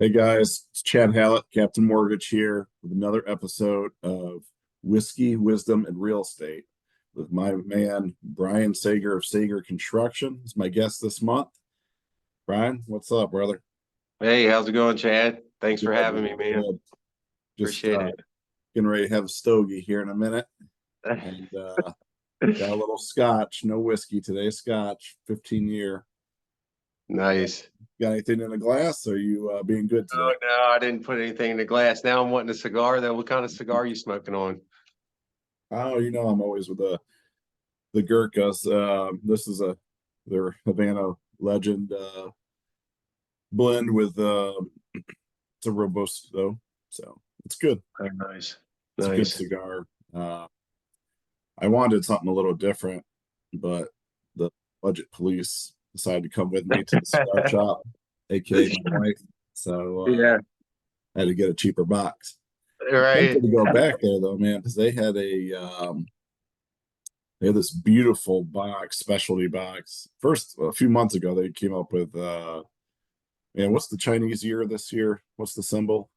Hey guys, it's Chad Hallett, Captain Mortgage here with another episode of Whiskey, Wisdom, and Real Estate with my man Brian Sager of Sager Construction. Is my guest this month. Brian, what's up, brother? Hey, how's it going, Chad? Thanks Good, for having me, man. man. Good. Just Appreciate it. getting ready to have a stogie here in a minute, and got a little scotch, no whiskey today. Scotch, 15 year. Uh, Nice. got anything in the glass? Or are you being good today? Oh no, I didn't put anything in the glass. Now I'm wanting a cigar though. What kind of cigar are you smoking on? Oh, I'm always with the Gurkhas. This is their Havana Legend blend with it's a robusto, so it's good. Oh, nice. It's a good Nice. cigar. Uh, I wanted something a little different, but the budget police decided to come with me to the cigar shop, aka my wife. So Yeah, I had to get a cheaper box. I'm right. tempted to go back there though, man, because they had this beautiful box, specialty box. First, a few months ago, they came up with man, what's the Chinese year this year? What's the symbol?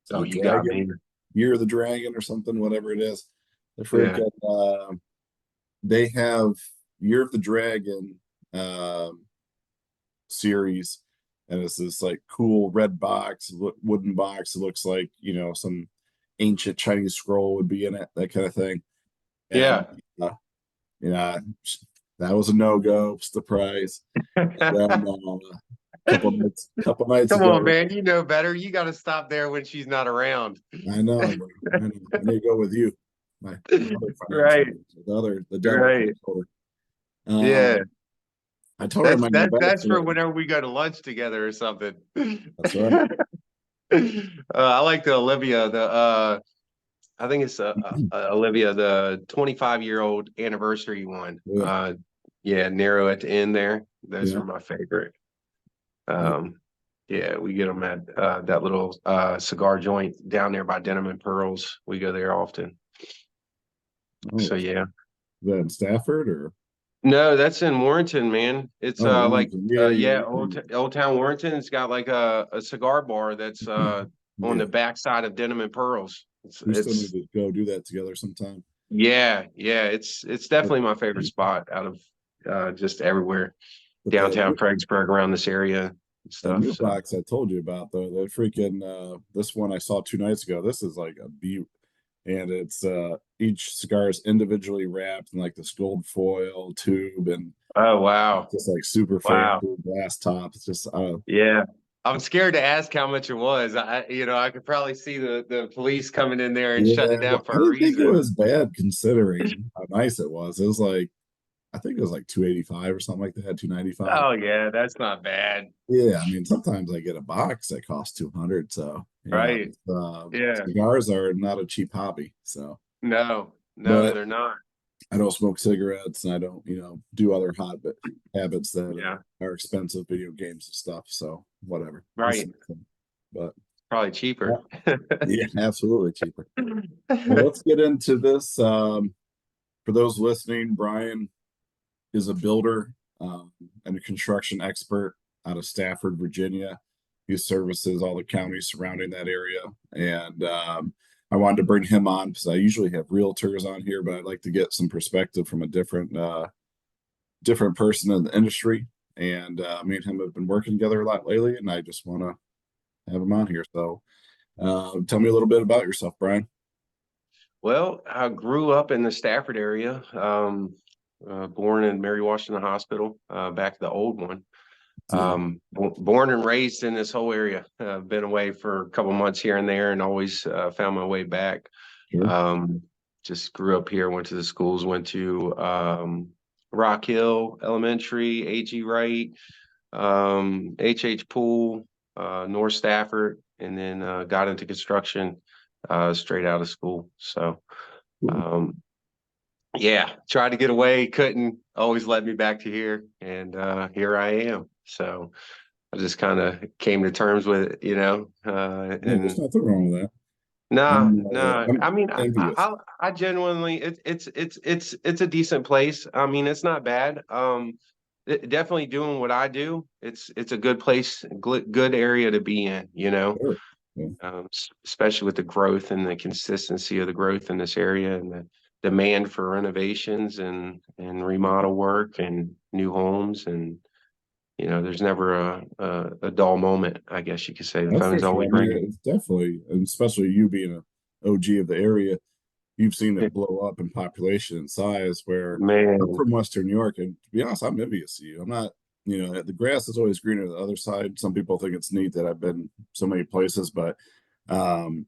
Is it Oh, the you got me. dragon? Year of the dragon or something, whatever it is. The Yeah. freaking they have Year of the Dragon um series, and it's this like cool red box, wooden box. It looks like some ancient Chinese scroll would be in it, that kind of thing. And Yeah. uh, yeah, that was a no-go. It's the price. Then couple nights Come on, ago, man. You know better. You got to stop there when she's not around. I know, bro. I know. I need to go with you, my other financial, Right. the devil. Right. Um, Yeah. I told her That's my that best that's for today. whenever we go to lunch together or something. That's right. I like the Olivia, I think it's Olivia, the 25-year-old anniversary one. Yeah, Yeah, narrow at the end there. Those yeah, are my favorite. yeah. Um, yeah, we get them at that little cigar joint down there by Denim and Pearls. We go there often. Oh, So is yeah. that in Stafford or No, that's in Warrenton, man. It's oh like Warrington? Yeah, yeah, yeah. Old Town Warrenton. It's got like a cigar bar that's on Yeah. the backside of Denim and Pearls. It's We still need it's to go do that together sometime. yeah, it's But, definitely my favorite spot out of just everywhere. but Downtown Fredericksburg around this area and that stuff. new So box I told you about though, the freaking this one I saw 2 nights ago. This is like a beaut, and it's each cigar is individually wrapped in like this gold foil tube, and oh wow. just like super fancy Wow. glass top. It's just Yeah. I'm scared to ask how much it was. I could probably see the police coming in there and shutting yeah. it down Well, for I a didn't think it reason. was bad considering how nice it was. It was like I think it was like 285 or something like that, 295. Oh yeah, that's not bad. Yeah, I mean sometimes I get a box that costs 200. So Right. Yeah. cigars are not a cheap hobby. So, No, no, but they're not. I don't smoke cigarettes and I don't, do other habits that Yeah. are expensive, video games and stuff. So whatever. Right. But Probably yeah, cheaper. yeah, absolutely cheaper. Well, let's get into this. For those listening, Brian is a builder and a construction expert out of Stafford, Virginia. He services all the counties surrounding that area. And I wanted to bring him on because I usually have realtors on here, but I'd like to get some perspective from a different person in the industry. And me and him have been working together a lot lately, and I just want to have him on here. So tell me a little bit about yourself, Brian. Well, I grew up in the Stafford area, born in Mary Washington Hospital, back to the old one. Yeah, Born and raised in this whole area. Been away for a couple months here and there, and always found my way back. sure. Um, just grew up here. Went to the schools. Went to Rock Hill Elementary, A.G. Wright, H.H. Poole, North Stafford, and then got into construction straight out of school. So Cool. um, yeah, tried to get away, couldn't. Always led me back to here, and here I am. So I just kind of came to terms with it, Yeah, there's and nothing wrong with that. nah, I'm nah. I'm I mean, envious. I genuinely, it's a decent place. I mean, it's not bad. definitely doing what I do. It's a good place, good area to be in, you know, Sure. Yeah. especially with the growth and the consistency of the growth in this area and the demand for renovations and remodel work and new homes. And there's never a dull moment, I guess you could say. The That's for phone's sure. always I mean, ringing. it's definitely, and especially you being a OG of the area, you've seen it blow up in population and size. Where I'm Man, from Western New York, and to be honest, I'm envious of you. I'm not, the grass is always greener on the other side. Some people think it's neat that I've been so many places, but um,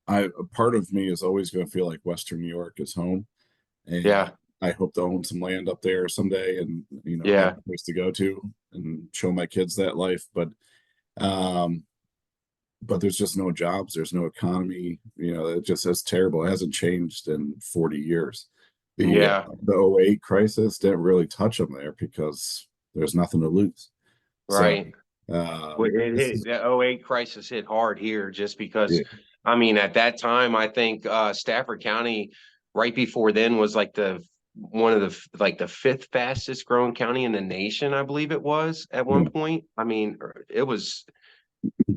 a part of me is always going to feel like Western New York is home, and yeah, I hope to own some land up there someday, and have yeah, a place to go to and show my kids that life. Um, but there's just no jobs, there's no economy, it just is terrible. It hasn't changed in 40 years. yeah, The '08 crisis didn't really touch them there because there's nothing to lose. So right. Well, it this hit is, the '08 crisis hit hard here just because, yeah, I mean, at that time, I think Stafford County right before then was like the one of the like the fifth fastest growing county in the nation, I believe it was at one yeah, point. I mean, it was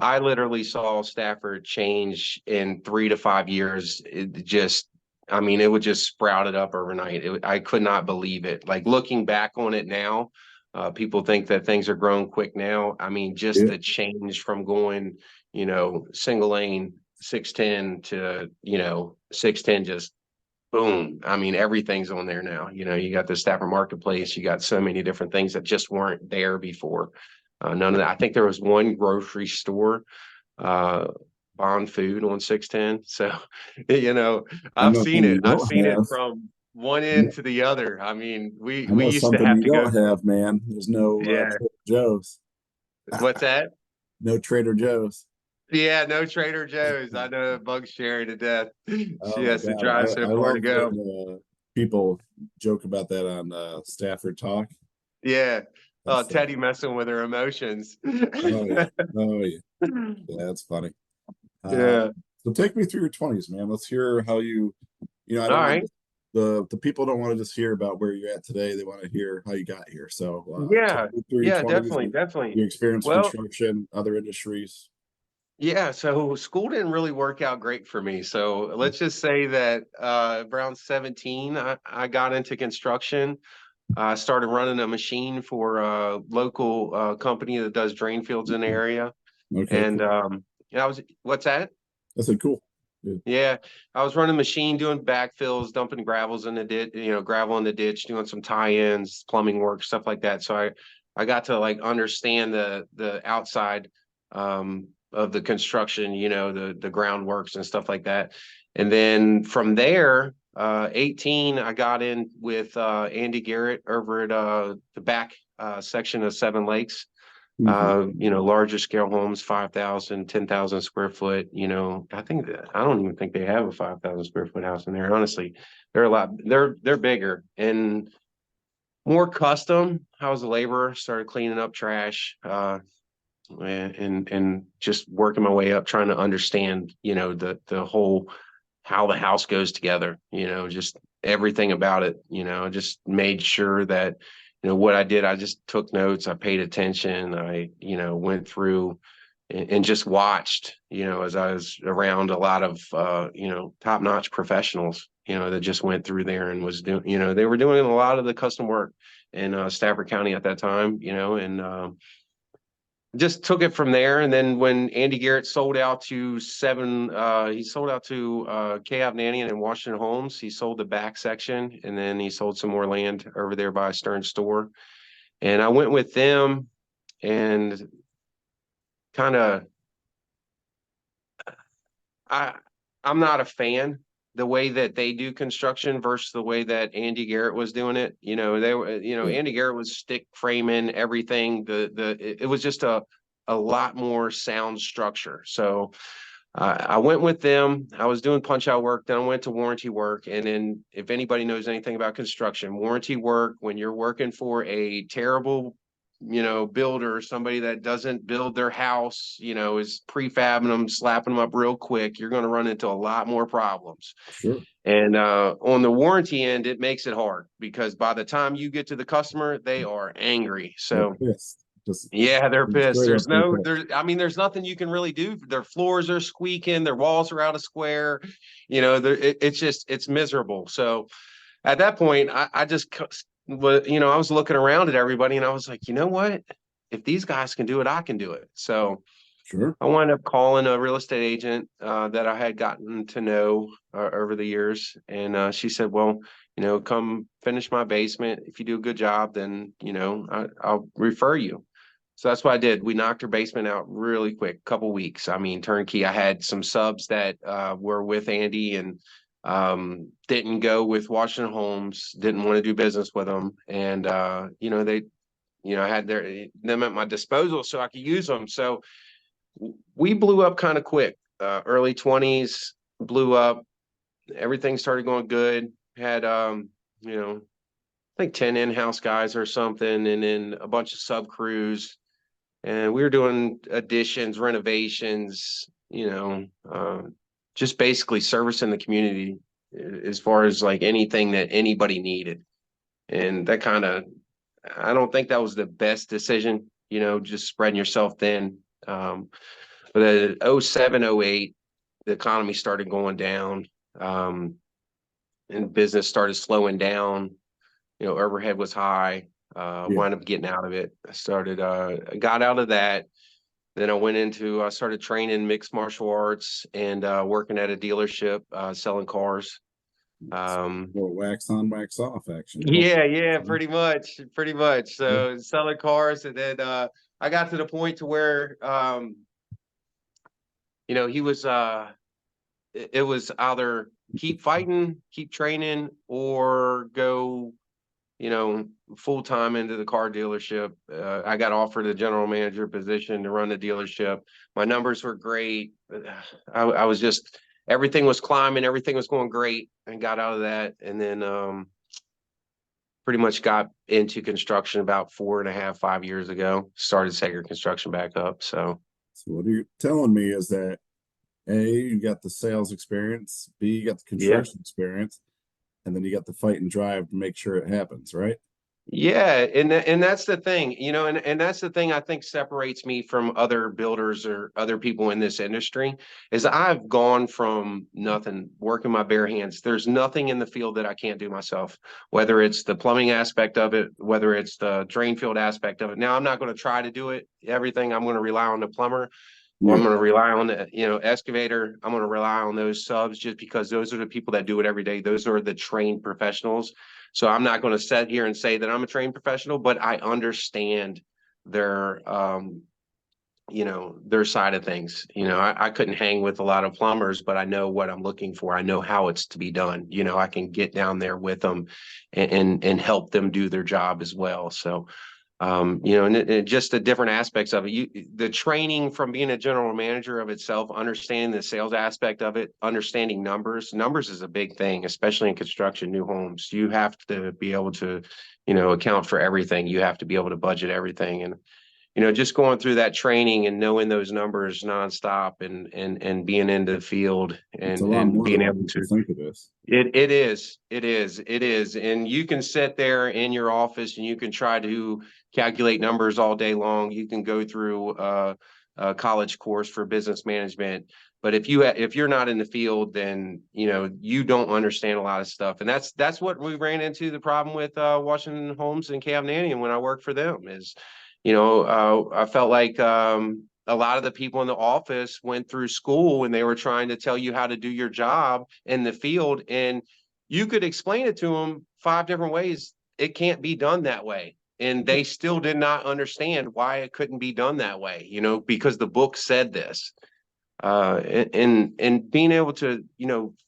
I literally saw Stafford change in 3 to 5 years. It just, I mean, it would just sprouted up overnight. I could not believe it. Like looking back on it now, people think that things are growing quick now. I mean, just yeah. the change from going, single lane 610 to, 610, just boom. I mean, everything's on there now. You got the Stafford Marketplace, you got so many different things that just weren't there before. None of that. I think there was one grocery store uh bond food on 610. So, you know, I I've know seen something it. you I've don't seen it have. from one I know, end to the other. I mean, we I we know used to something have you to go. don't have, man. There's no Yeah. Trader Joe's. What's that? No Trader Joe's. Yeah, no Trader Joe's. I know Bug's Sherry to death. She Oh my has to God. drive so I far to love go. when people joke about that on Stafford Talk. Yeah. Oh, That's Teddy messing with her emotions. oh yeah. Oh yeah. Yeah, that's funny. Uh Yeah. so take me through your 20s, man. Let's hear how I All don't want right. the people don't want to just hear about where you're at today. They want to hear how you got here. So take Yeah. me through your Yeah, 20s, definitely, definitely. your experience in Well, construction, other industries. yeah, so school didn't really work out great for me. So let's just say that around 17, I got into construction. I started running a machine for a local company that does drain fields in the area. Okay, And cool. what's that? I said cool. Yeah. Yeah, I was running a machine doing backfills, dumping gravels in the ditch, gravel in the ditch, doing some tie-ins, plumbing work, stuff like that. So I got to like understand the outside of the construction, the groundworks and stuff like that. And then from there, 18, I got in with Andy Garrett over at the back section of Seven Lakes. Mhm. Larger scale homes, 5,000, 10,000 square foot. I don't even think they have a 5,000 square foot house in there. Honestly, they're bigger and more custom. I was a laborer, started cleaning up trash, and just working my way up, trying to understand, the whole how the house goes together, just everything about it, just made sure that, what I did, I just took notes, I paid attention, I, went through and just watched, as I was around a lot of, top-notch professionals, that just went through there and was doing, they were doing a lot of the custom work in Stafford County at that time, and just took it from there. And then when Andy Garrett sold out to he sold out to K. Nanian and Washington Homes. He sold the back section, and then he sold some more land over there by Stern Store. And I went with them and kind of I I'm not a fan the way that they do construction versus the way that Andy Garrett was doing it. Yeah. Andy Garrett was stick framing everything. It was just a lot more sound structure. So I went with them. I was doing punch out work. Then I went to warranty work. And then, if anybody knows anything about construction, warranty work, when you're working for a terrible builder, somebody that doesn't build their house, is prefabbing them, slapping them up real quick, you're going to run into a lot more problems. Sure. And on the warranty end, it makes it hard because by the time you get to the customer, they are angry. They're So pissed. Just yeah, they're pissed. straight up they're pissed. There's nothing you can really do. Their floors are squeaking, their walls are out of square. It's miserable. So at that point, I just, I was looking around at everybody and I was like, you know what? If these guys can do it, I can do it. So Sure. I wound up calling a real estate agent that I had gotten to know over the years. And she said, well, come finish my basement. If you do a good job, then, I'll refer you. So that's what I did. We knocked her basement out really quick, couple weeks. I mean, turnkey. I had some subs that were with Andy and didn't go with Washington Homes, didn't want to do business with them. And, I had them at my disposal so I could use them. So we blew up kind of quick. Early 20s, blew up. Everything started going good. Had, I think 10 in-house guys or something, and then a bunch of sub crews. And we were doing additions, renovations, just basically servicing the community as far as like anything that anybody needed. And that I don't think that was the best decision, just spreading yourself thin. But at 07, 08, the economy started going down, and business started slowing down. Overhead was high. Wound up getting out of it. Got out of that. Then I started training mixed martial arts and working at a dealership, selling cars. Little wax on, wax off action. Yeah, pretty much. So selling cars, and then I got to the point to where he was it was either keep fighting, keep training, or go full time into the car dealership. I got offered a general manager position to run the dealership. My numbers were great. I was just, everything was climbing, everything was going great, and got out of that. And then pretty much got into construction about 4.5, 5 years ago. Started Sager Construction back up. So what you're telling me is that A, you got the sales experience, B, you got the yeah. construction experience, and then you got the fight and drive to make sure it happens, right? Yeah, and that's the thing, and that's the thing I think separates me from other builders or other people in this industry is I've gone from nothing, working my bare hands. There's nothing in the field that I can't do myself, whether it's the plumbing aspect of it, whether it's the drain field aspect of it. Now, I'm not going to try to do it everything. I'm going to rely on the plumber. Or I'm going to rely on the, excavator. I'm going to rely on those subs just because those are the people that do it every day. Those are the trained professionals. So I'm not going to sit here and say that I'm a trained professional, but I understand their, their side of things. I couldn't hang with a lot of plumbers, but I know what I'm looking for. I know how it's to be done. I can get down there with them and help them do their job as well. So, and just the different aspects of it. The training from being a general manager of itself, understanding the sales aspect of it, understanding numbers. Numbers is a big thing, especially in construction, new homes. You have to be able to, account for everything. You have to be able to budget everything. And, just going through that training and knowing those numbers nonstop and being into the field It's a lot and more being than what able people to. think it is. It is. And you can sit there in your office and you can try to calculate numbers all day long. You can go through a college course for business management. But if you're not in the field, then, you don't understand a lot of stuff. And that's what we ran into the problem with Washington Homes and Cavnanian when I worked for them is, I felt like a lot of the people in the office went through school and they were trying to tell you how to do your job in the field. And you could explain it to them 5 different ways. It can't be done that way. And they still did not understand why it couldn't be done that way, because the book said this. And being able to,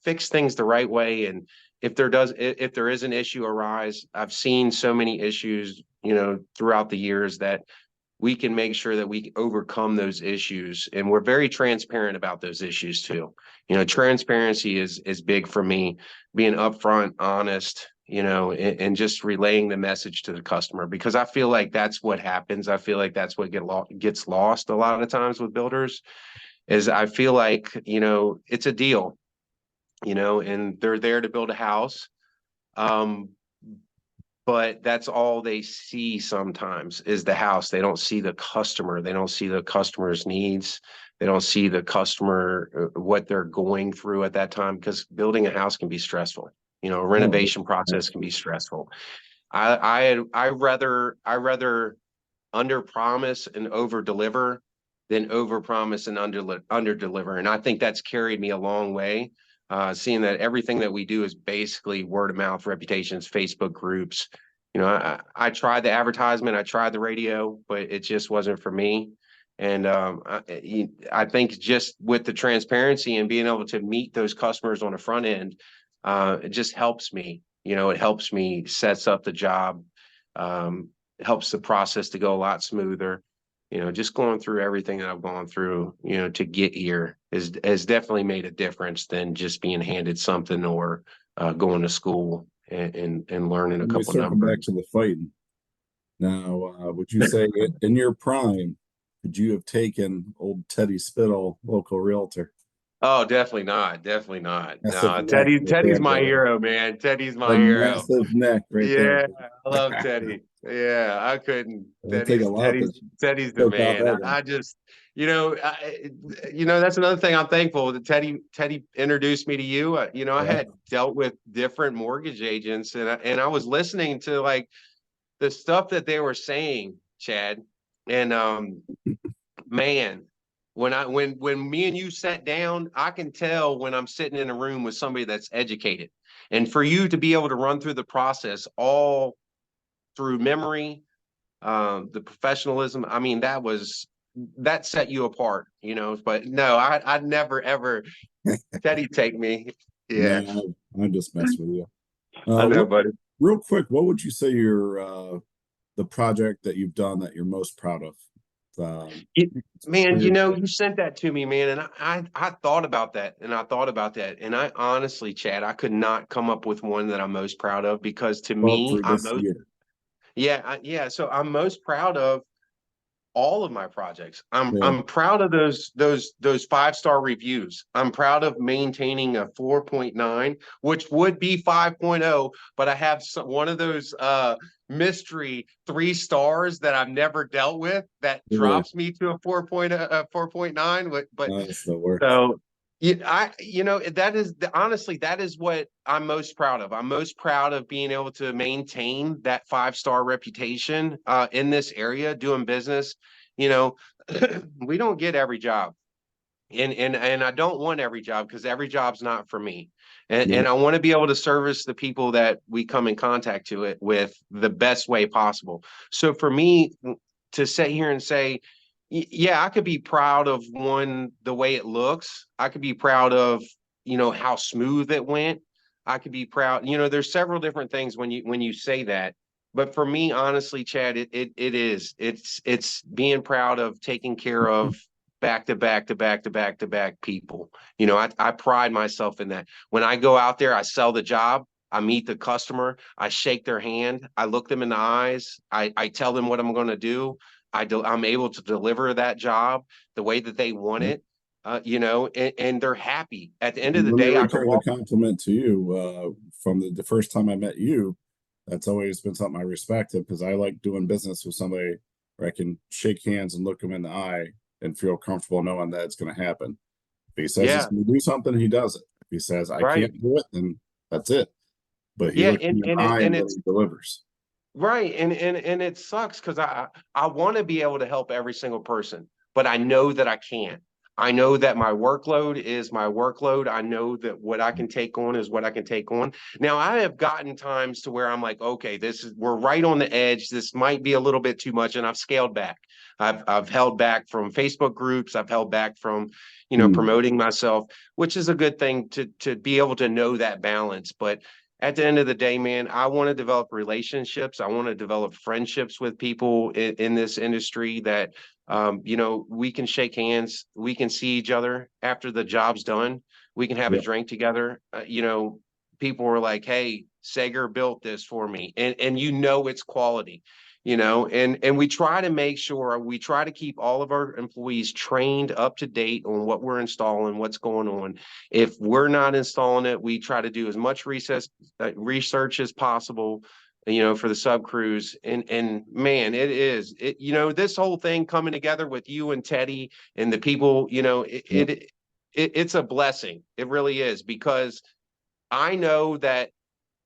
fix things the right way. And if there is an issue arise, I've seen so many issues, throughout the years that we can make sure that we overcome those issues. And we're very transparent about those issues too. Transparency is big for me, being upfront, honest, and just relaying the message to the customer, because I feel like that's what happens. I feel like that's what gets lost a lot of times with builders, is I feel like, it's a deal, and they're there to build a house. Um, but that's all they see sometimes is the house. They don't see the customer. They don't see the customer's needs. They don't see the customer, what they're going through at that time, because building a house can be stressful. A Oh, renovation process can be absolutely. stressful. I rather under promise and over deliver than over promise and under deliver. And I think that's carried me a long way. Seeing that everything that we do is basically word of mouth, reputations, Facebook groups. I tried the advertisement, I tried the radio, but it just wasn't for me. And I think just with the transparency and being able to meet those customers on the front end, it just helps me. It helps me, sets up the job. Um, helps the process to go a lot smoother. Just going through everything that I've gone through, to get here has definitely made a difference than just being handed something, or going to school and learning a Let me couple circle back numbers. to the fighting. Now, would you say in your prime, could you have taken old Teddy Spittle, local realtor? Oh, definitely not. Definitely not. Massive No, neck right Teddy's there, my brother. hero, man. Teddy's A my hero. massive neck right there. Yeah, I love Teddy. Yeah, I couldn't. It'll take a Teddy's lot to Teddy's Teddy's the choke off man. that guy. I just, that's another thing I'm thankful that Teddy introduced me to you. I Yeah. had dealt with different mortgage agents, and I was listening to like the stuff that they were saying, Chad, and man, when me and you sat down, I can tell when I'm sitting in a room with somebody that's educated. And for you to be able to run through the process all through memory, the professionalism, I mean, that set you apart, but no, I'd never ever Teddy take me. Yeah, No, I'm just messing with you. I know, What, buddy. real quick, what would you say your the project that you've done that you're most proud of? Um, It- Man, Inspired by. you sent that to me, man, and I thought about that, and I thought about that, and I honestly, Chad, I could not come up with one that I'm most proud of, because to Well, me, for this year. yeah, so I'm most proud of all of my projects. I'm Yeah, I'm proud of those 5-star reviews. I'm proud of maintaining a 4.9, which would be 5.0, but I have one of those mystery 3 stars that I've never dealt with that yeah, drops me to a 4.9. But that's the worst. so yeah, that is honestly, that is what I'm most proud of. I'm most proud of being able to maintain that 5-star reputation in this area doing business. You know, we don't get every job. And I don't want every job, because every job's not for me. And Nope. I want to be able to service the people that we come in contact to it with the best way possible. So for me to sit here and say, yeah, I could be proud of one, the way it looks. I could be proud of, how smooth it went. I could be proud, there's several different things when you say that. But for me, honestly, Chad, it's being proud of taking care of back to back to back to back to back people. I pride myself in that. When I go out there, I sell the job, I meet the customer, I shake their hand, I look them in the eyes, I tell them what I'm going to do. I'm able to deliver that job the way that they want Yep. it. And they're happy. At the end of And the let me day, I can return the walk. compliment to you. From the first time I met you, that's always been something I respected because I like doing business with somebody where I can shake hands and look them in the eye and feel comfortable knowing that it's going to happen. If he says he's Yeah, going to do something, he does it. If he says I right. can't do it, then that's it. But he Yeah, looks and in and the it eye and and then it's he delivers. right, and it sucks because I want to be able to help every single person, but I know that I can't. I know that my workload is my workload. I know that what I can take on is what I can take on. Now, I have gotten times to where I'm like, okay, we're right on the edge. This might be a little bit too much, and I've scaled back. I've held back from Facebook groups. I've held back from, Hmm. promoting myself, which is a good thing to be able to know that balance. But at the end of the day, man, I want to develop relationships. I want to develop friendships with people in this industry that, we can shake hands. We can see each other after the job's done. We can have a Yep. drink together. People were like, hey, Sager built this for me, and you know it's quality, you know, and we try to make sure we try to keep all of our employees trained up to date on what we're installing, what's going on. If we're not installing it, we try to do as much research as possible, you know, for the sub crews. And man, you know, this whole thing coming together with you and Teddy and the people, you know, Yeah. it's a blessing. It really is, because I know that,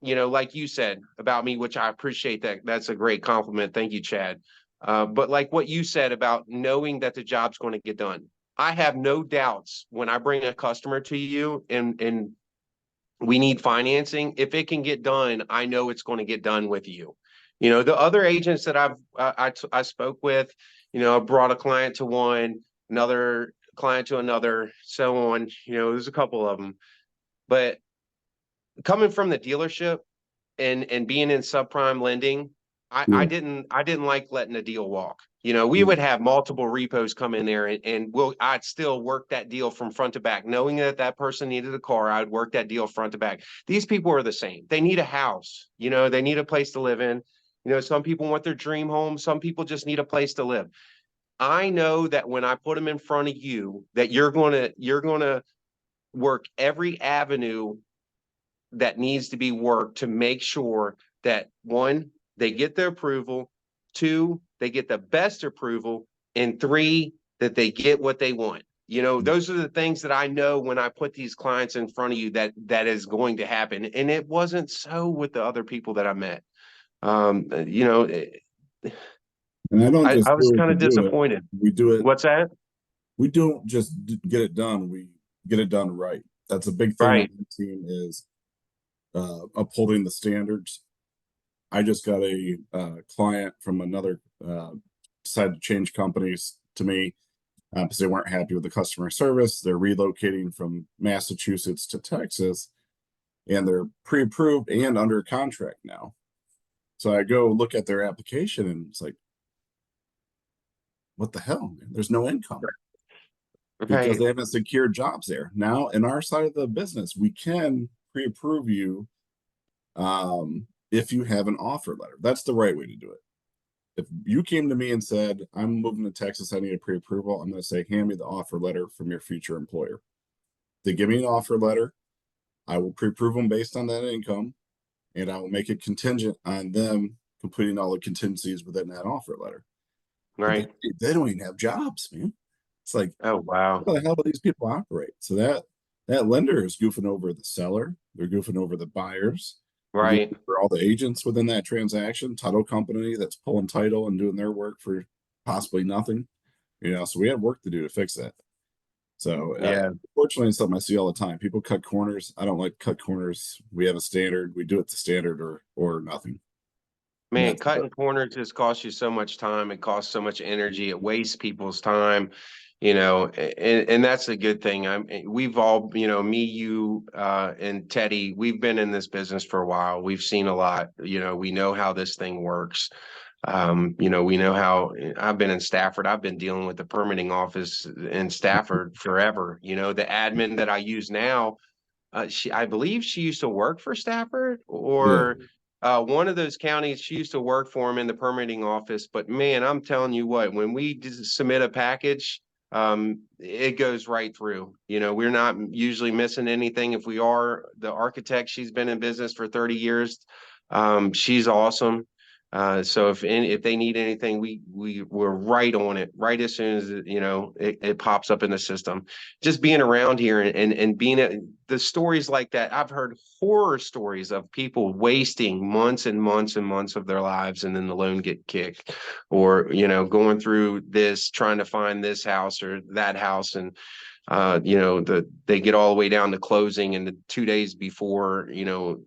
you know, like you said about me, which I appreciate that. That's a great compliment. Thank you, Chad. But like what you said about knowing that the job's going to get done, I have no doubts when I bring a customer to you and we need financing. If it can get done, I know it's going to get done with you. You know, the other agents that I spoke with, you know, I brought a client to one, another client to another, so on. You know, there's a couple of them, but coming from the dealership and being in subprime lending, Yeah. I didn't like letting a deal walk. You know, we Yeah. would have multiple repos come in there, and I'd still work that deal from front to back, knowing that that person needed a car. I'd work that deal front to back. These people are the same. They need a house. You know, they need a place to live in. You know, some people want their dream home. Some people just need a place to live. I know that when I put them in front of you, that you're gonna work every avenue that needs to be worked to make sure that, one, they get the approval, two, they get the best approval, and three, that they get what they want. You know, those are the things that I know when I put these clients in front of you that is going to happen. And it wasn't so with the other people that I met. You know, And I don't I just was do it kind to of do it. disappointed. We do it. What's that? We don't just get it done. We get it done right. That's a big thing on Right. the team is upholding the standards. I just got a client from another decided to change companies to me because they weren't happy with the customer service. They're relocating from Massachusetts to Texas, and they're pre-approved and under contract now. So I go look at their application, and it's like, what the hell, man? There's no income because Right. they haven't secured jobs there. Now, in our side of the business, we can pre-approve you if you have an offer letter. That's the right way to do it. If you came to me and said, I'm moving to Texas, I need a pre-approval, I'm going to say, hand me the offer letter from your future employer. They give me an offer letter, I will pre-approve them based on that income, and I will make it contingent on them completing all the contingencies within that offer letter. But Right. they don't even have jobs, man. It's like, Oh, wow. how the hell do these people operate? So that lender is goofing over the seller, they're goofing over the buyers, they're goofing Right. over all the agents within that transaction, title company that's pulling title and doing their work for possibly nothing. You know, so we have work to do to fix that. So Yeah. unfortunately, it's something I see all the time. People cut corners. I don't like cut corners. We have a standard. We do it to standard or nothing. And Man, that's cutting corners just costs you so much time. It costs so much energy. It wastes people's time, you know, and that's a good thing. We've all, you know, me, you, and Teddy, we've been in this business for a while. We've seen a lot, you know, we know how this thing works. You know, we know how I've been in Stafford. I've been dealing with the permitting office in Stafford forever. You know, the admin that I use now, I believe she used to work for Stafford yeah, or one of those counties. She used to work for him in the permitting office. But man, I'm telling you what, when we submit a package, it goes right through. You know, we're not usually missing anything. If we are, the architect, she's been in business for 30 years. She's awesome. So if they need anything, we're right on it, right as soon as you know it pops up in the system. Just being around here and being the stories like that, I've heard horror stories of people wasting months and months and months of their lives, and then the loan get kicked, or you know going through this trying to find this house or that house, and you know they get all the way down to closing, and the 2 days before, you know,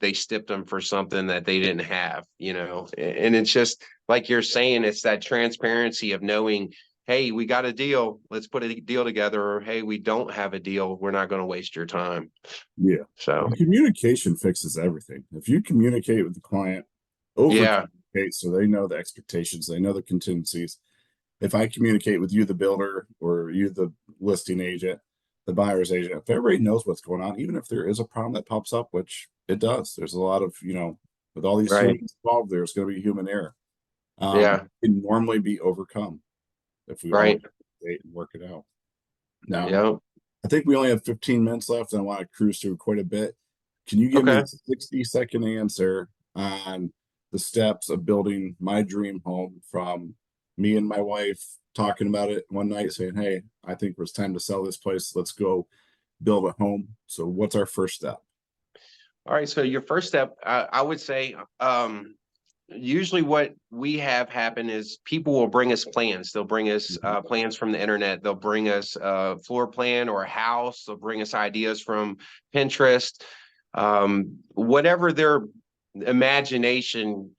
they stipped them for something that they didn't have, you know. And it's just like you're saying, it's that transparency of knowing, hey, we got a deal, let's put a deal together, or hey, we don't have a deal, we're not going to waste your time. yeah. So And communication fixes everything. If you communicate with the client, over yeah. communicate so they know the expectations, they know the contingencies. If I communicate with you, the builder, or you, the listing agent, the buyer's agent, if everybody knows what's going on, even if there is a problem that pops up, which it does, there's a lot of, with all these Right. humans involved, there's going to be human error. Yeah. It can normally be overcome if we all Right. communicate and work it out. Now, Yeah. I think we only have 15 minutes left, and I want to cruise through quite a bit. Can you give me Okay. a 60-second answer on the steps of building my dream home from me and my wife talking about it one night, saying, "Hey, I think it's time to sell this place. Let's go build a home." So, what's our first step? All right. So your first step, I would say, usually what we have happen is people will bring us plans. They'll bring us Mhm. plans from the internet. They'll bring us a floor plan or a house. They'll bring us ideas from Pinterest. Whatever their imagination,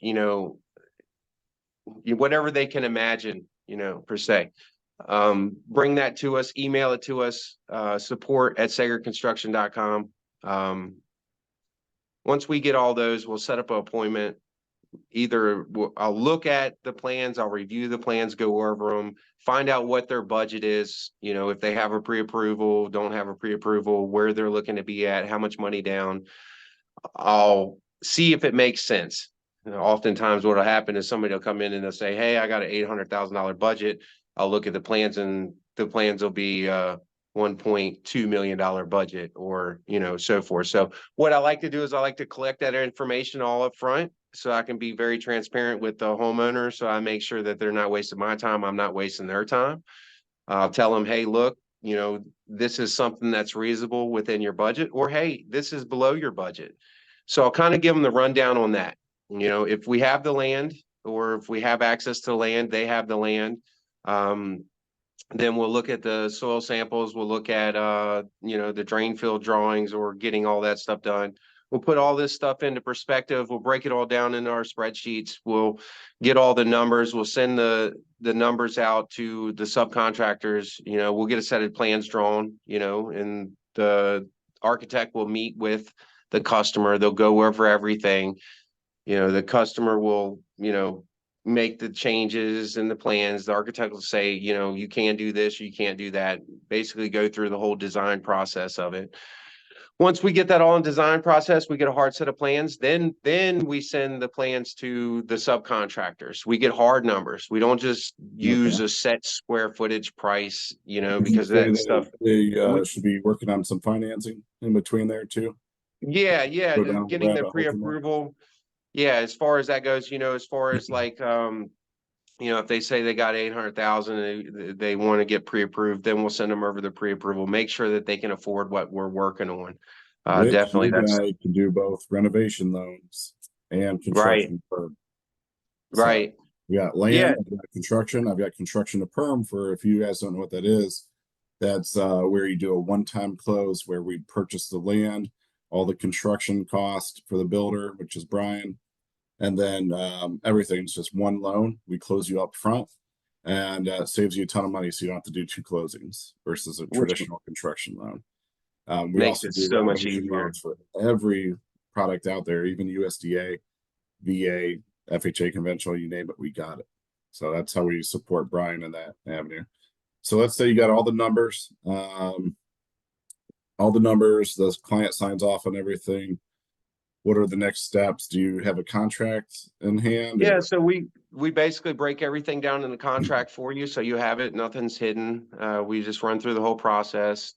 whatever they can imagine, per se. Bring that to us, email it to us, support@sagerconstruction.com. Once we get all those, we'll set up an appointment. Either I'll look at the plans, I'll review the plans, go over them, find out what their budget is, if they have a pre-approval, don't have a pre-approval, where they're looking to be at, how much money down. I'll see if it makes sense. Oftentimes what'll happen is somebody will come in and they'll say, "Hey, I got an $800,000 budget." I'll look at the plans and the plans will be $1.2 million budget, or so forth. So what I like to do is I like to collect that information all up front so I can be very transparent with the homeowner. So I make sure that they're not wasting my time, I'm not wasting their time. I'll tell them, "Hey, look, this is something that's reasonable within your budget," or, "Hey, this is below your budget." So I'll kind of give them the rundown on that. If we have the land, or if we have access to land, they have the land. Um, then we'll look at the soil samples. We'll look at, the drain field drawings, or getting all that stuff done. We'll put all this stuff into perspective. We'll break it all down into our spreadsheets. We'll get all the numbers. We'll send the numbers out to the subcontractors. We'll get a set of plans drawn, and the architect will meet with the customer. They'll go over everything. The customer will, make the changes in the plans. The architect will say, you can do this, you can't do that. Basically go through the whole design process of it. Once we get that all in design process, we get a hard set of plans. Then we send the plans to the subcontractors. We get hard numbers. We don't just use Okay. a set square footage price, Would you because say that that stuff. they We, should be working on some financing in between there too? yeah, Go down the getting the rabbit hole too much? pre-approval. Yeah, as far as that goes, as far as like, if they say they got 800,000, they want to get pre-approved, then we'll send them over the pre-approval. Make sure that they can afford what we're working on. Which Definitely, you that's guys can do both renovation loans and right, construction perm. So right. we got Yeah, land, I've got construction, I've got construction to perm. For if you guys don't know what that is, that's where you do a one-time close where we purchase the land, all the construction cost for the builder, which is Bryan, and then everything's just one loan. We close you up front, and saves you a ton of money, so you don't have to do two closings versus a which traditional construction loan. We makes also it do so much renovation easier. loans for every product out there, even USDA, VA, FHA conventional, you name it, we got it. So that's how we support Bryan in that avenue. So let's say you got all the numbers, the client signs off on everything. What are the next steps? Do you have a contract in hand Yeah, or? so we basically break everything down in the contract for you, so you have it, nothing's hidden. We just run through the whole process,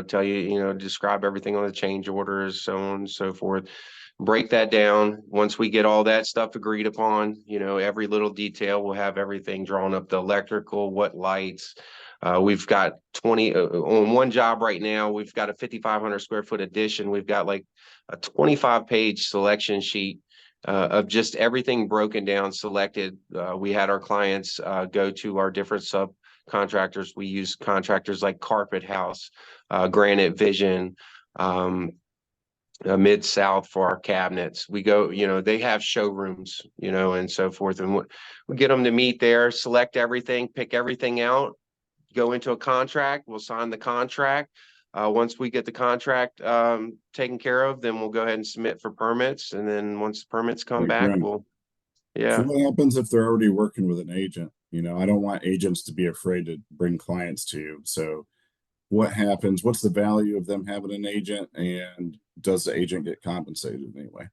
tell you, describe everything on the change orders, so on and so forth. Break that down. Once we get all that stuff agreed upon, every little detail, we'll have everything drawn up, the electrical, what lights. We've got 20 on one job right now. We've got a 5,500 square foot addition. We've got like a 25-page selection sheet of just everything broken down, selected. We had our clients go to our different subcontractors. We use contractors like Carpet House, Granite Vision, Mid-South for our cabinets. We go, they have showrooms, and so forth. And we get them to meet there, select everything, pick everything out, go into a contract. We'll sign the contract. Once we get the contract taken care of, then we'll go ahead and submit for permits. And then once the permits come back, Great. So yeah. what happens if they're already working with an agent? I don't want agents to be afraid to bring clients to you. So what happens? What's the value of them having an agent, and does the agent get compensated anyway?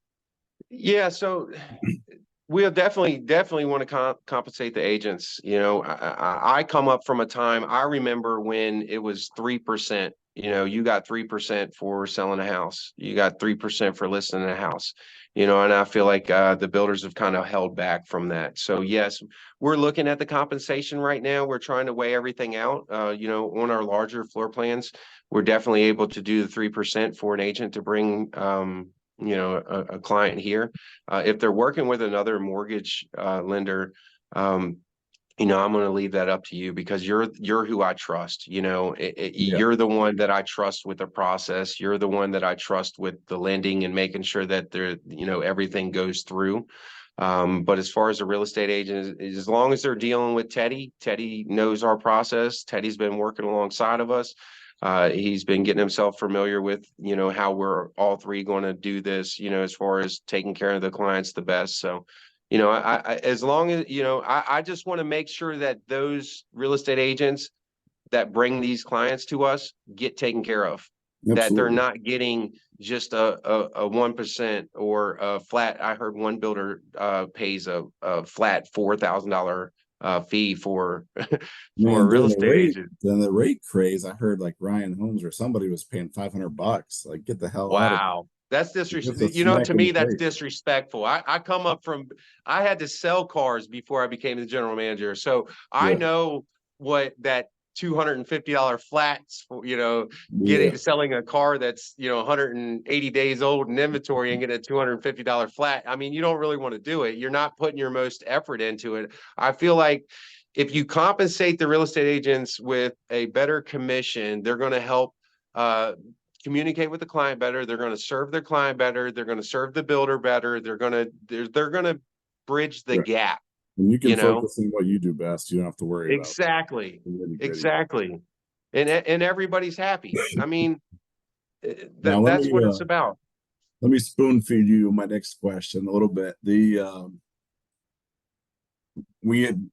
Yeah, so we'll definitely want to compensate the agents. You know, I come up from a time, I remember when it was 3%. You know, you got 3% for selling a house. You got 3% for listing a house. You know, and I feel like the builders have kind of held back from that. So yes, we're looking at the compensation right now. We're trying to weigh everything out. You know, on our larger floor plans, we're definitely able to do the 3% for an agent to bring you know, a client here. If they're working with another mortgage lender, um, you know, I'm going to leave that up to you because you're who I trust. You know, Yeah, you're the one that I trust with the process. You're the one that I trust with the lending and making sure that there, you know, everything goes through. But as far as a real estate agent, as long as they're dealing with Teddy, Teddy knows our process. Teddy's been working alongside of us. He's been getting himself familiar with, you know, how we're all three going to do this, you know, as far as taking care of the clients the best. So, you know, as long as, you know, I just want to make sure that those real estate agents that bring these clients to us get taken care of, that they're absolutely. not getting just a 1% or a flat. I heard one builder pays a flat $4,000 fee for for a Man, real estate agent. during the rate craze, I heard like Ryan Holmes or somebody was paying $500. Like, get the hell out of here. Wow. That's It's a disrespect. You know, smack to in me, the that's face. disrespectful. I come up from, I had to sell cars before I became the general manager. So I Yeah, know what that $250 flats for, you know, yeah, getting, selling a car that's, you know, 180 days old in inventory and get a $250 flat. I mean, you don't really want to do it. You're not putting your most effort into it. I feel like if you compensate the real estate agents with a better commission, they're going to help uh, communicate with the client better. They're going to serve their client better. They're going to serve the builder better. They're going to bridge the right. gap, And you can you know? focus on what you do best. You don't have to worry about Exactly. the nitty gritty. Exactly. And everybody's happy. I mean, Now that's what it's about. let me spoon feed you my next question a little bit.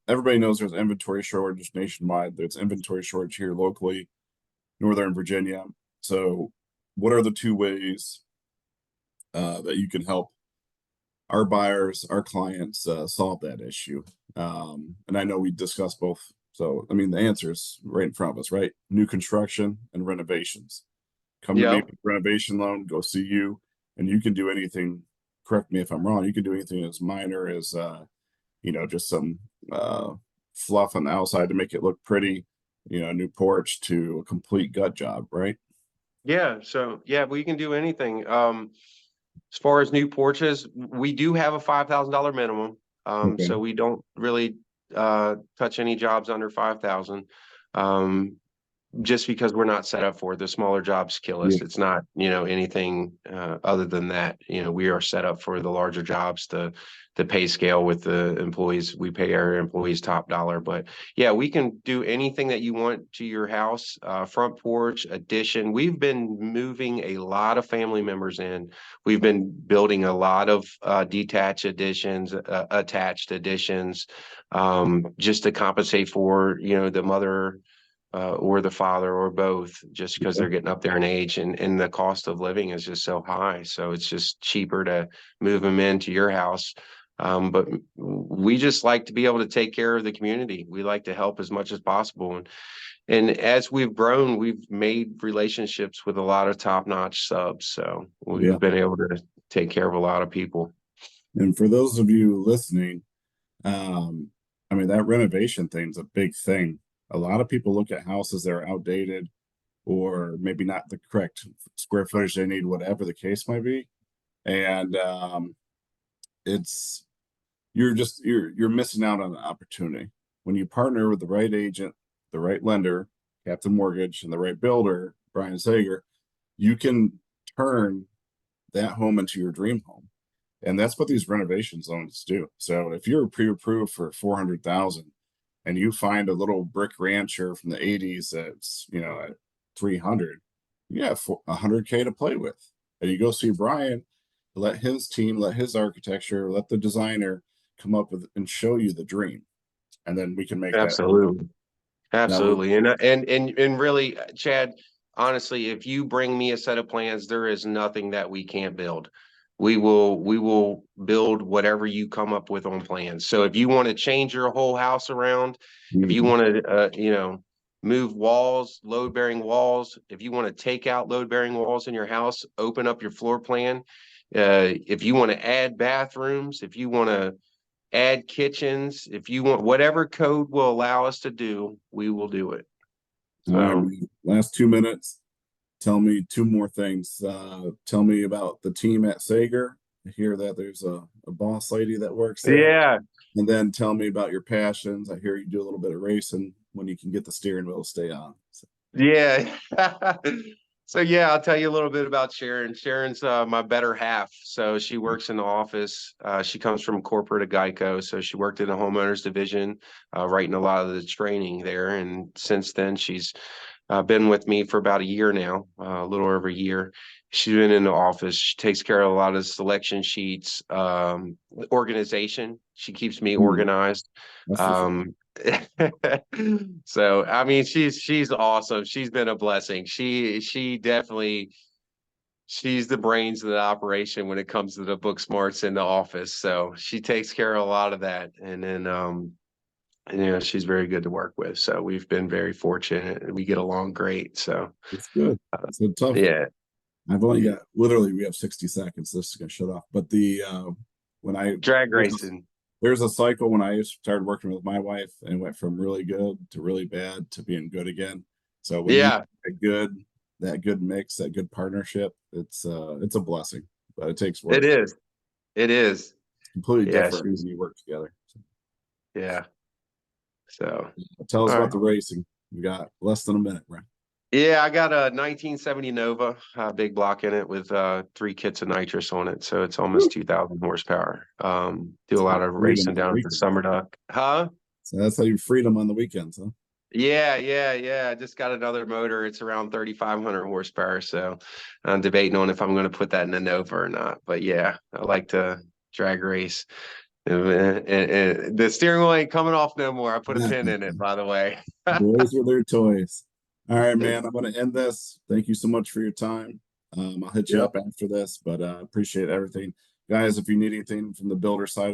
Everybody knows there's inventory shortage nationwide. There's inventory shortage here locally, Northern Virginia. So, what are the two ways that you can help our buyers, our clients solve that issue? And I know we discussed both. So, I mean, the answer is right in front of us, right? New construction and renovations. Come to me Yeah. with renovation loan, go see you, and you can do anything. Correct me if I'm wrong. You can do anything as minor as just some uh, fluff on the outside to make it look pretty, a new porch to a complete gut job, right? Yeah. So yeah, we can do anything. As far as new porches, we do have a $5,000 minimum. Okay. So we don't really touch any jobs under 5,000. Um, just because we're not set up for it. The smaller jobs kill Yeah. us. It's not, you know, anything other than that. You know, we are set up for the larger jobs, the pay scale with the employees. We pay our employees top dollar. But yeah, we can do anything that you want to your house, front porch, addition. We've been moving a lot of family members in. We've been building a lot of detached additions, attached additions, just to compensate for, you know, the mother or the father or both, just because Okay. they're getting up there in age and the cost of living is just so high. So it's just cheaper to move them into your house. But we just like to be able to take care of the community. We like to help as much as possible. And as we've grown, we've made relationships with a lot of top-notch subs. So Yeah. we've been able to take care of a lot of people. And for those of you listening, um, I mean, that renovation thing is a big thing. A lot of people look at houses that are outdated or maybe not the correct square footage they need, whatever the case might be. And it's you're missing out on an opportunity when you partner with the right agent, the right lender, Captain Mortgage, and the right builder, Brian Sager. You can turn that home into your dream home, and that's what these renovation loans do. So if you're pre-approved for 400,000, and you find a little brick rancher from the '80s that's at 300, you have 100K to play with, and you go see Brian, let his team, let his architecture, let the designer come up with and show you the dream, and then we can make that happen. Absolutely. That would, Absolutely. And really, Chad, honestly, if you bring me a set of plans, there is nothing that we can't build. We will build whatever you come up with on plans. So if you want to change your whole house around, if you mhm. want to move walls, load bearing walls, if you want to take out load bearing walls in your house, open up your floor plan. If you want to add bathrooms, if you want to add kitchens. If you want whatever code will allow us to do, we will do it. All right, So man. Last 2 minutes. Tell me two more things. Tell me about the team at Sager. I hear that there's a boss lady that works there. yeah, And then tell me about your passions. I hear you do a little bit of racing when you can get the steering wheel to stay on. So, yeah. So yeah, I'll tell you a little bit about Sharon. Sharon's my better half. So she works in the office. She comes from corporate at Geico. So she worked in the homeowners division, writing a lot of the training there. And since then, she's been with me for about a year now, a little over a year. She's been in the office. She takes care of a lot of selection sheets, organization. She keeps me hmm, organized. that's for sure. Um, so I mean, she's awesome. She's been a blessing. She definitely she's the brains of the operation when it comes to the book smarts in the office. So she takes care of a lot of that, and then she's very good to work with. So we've been very fortunate and we get along great. So It's good. It's a tough. yeah, I've only got literally we have 60 seconds. This is gonna shut off. But the when I drag there's a, racing. there's a cycle when I started working with my wife and went from really good to really bad to being good again. So when you Yeah, get that good mix, that good partnership, it's a blessing, but it takes it work. is. It is. It's completely Yeah, different she's when you work together. So, yeah. So tell us all about right. the racing. We got less than a minute, right? Yeah, I got a 1970 Nova, big block in it with three kits of nitrous on it. So it's almost 2,000 horsepower. Do a So lot you of freed them racing on the down at the weekends. Summer Duck. Huh? So that's how you freed them on the weekends, huh? Yeah. I just got another motor. It's around 3,500 horsepower. So I'm debating on if I'm going to put that in a Nova or not. But yeah, I like to drag race. And the steering wheel ain't coming off no more. I put a pin in it, by the way. Boys with their toys. All right, man. I'm going to end this. Thank you so much for your time. I'll hit you Yep. up after this, but appreciate everything. Guys, if you need anything from the builder side,